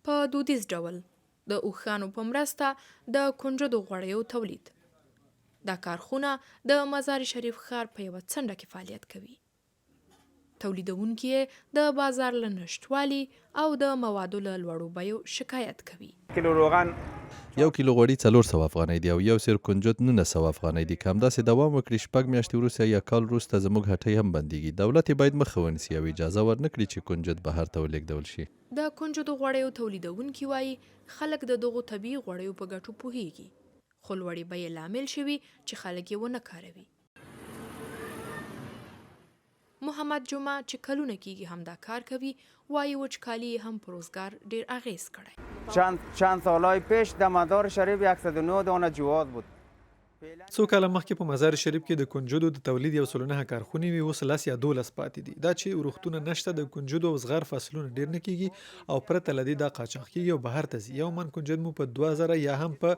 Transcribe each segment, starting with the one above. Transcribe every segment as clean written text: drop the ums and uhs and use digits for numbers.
په دودیز ډول د اوښانو په مرسته د کنجدو غوړیو تولید. دا کارخونه د مزار شریف ښار په یوه څنډه کې فعالیت کوي. تولیدونکي یې د بازار له نشتوالي او د موادو له لوړو بیو شکایت کوي. کیلو روغن 1 کیلو غوړي 400 افغانۍ دی او یو سیر کنجد 900 افغانۍ دی. که همداسې دوام وکړي 6 میاشتې وروسته یا کال وروسته زموږ هټۍ هم بندیږي. دولت یې باید مخه ونیسي او اجازه ورنکړي چې کنجد بهر ته ولېږدول شي. د کنجدو غوړیو تولیدونکي وایي خلک د دغو طبیعي غوړیو په ګټو پوهیږي، خو لوړې بیې لامل شوي چې خلک یې ونه کاروي. محمد جمعه چې کلونه کېږي همدا کار کوي وایي وچکالي هم په روزګار ډیر اغیز کړی. چند سالهای پیش در مزار شریف 109 دانه جواز بود. څو کاله مخکې په مزار شریف کې د کنجدو د تولید 109 کارخونې وي، اوس 10 یا 12 پاتې دي. دا چې روغتونه نشته، د کنجدو او زغر فصلونه ډیر نه کېږي او پرته له دې دا قاچاق کېږي او بهر ته ځي. یو من کنجد مو په 2000 یا هم په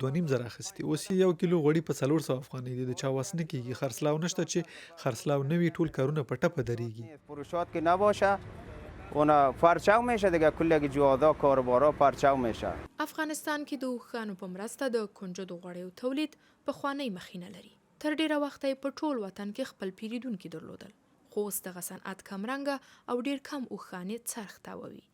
2500 اخیستي. اوس 1 کیلو غوړي په 400 افغانۍ دي. د چا وس نه کېږي. خرڅلاو نشته، چې خرڅلاو نه وي ټول کارونه په ټپه درېږي. فروشات که نباشه اون پرچاو میشه دیگه، کل جوازا کاربارا پرچاو میشه. افغانستان کې د اوښانو په مرسته د کنجدو غوړیو تولید پخوانی مخینه لري. تر ډیره وخته یې په ټول وطن کې خپل پیریدونکي درلودل، خو اوس دغه صنعت کمرنګه او ډیر کم اوښان یې څرخ تاووي.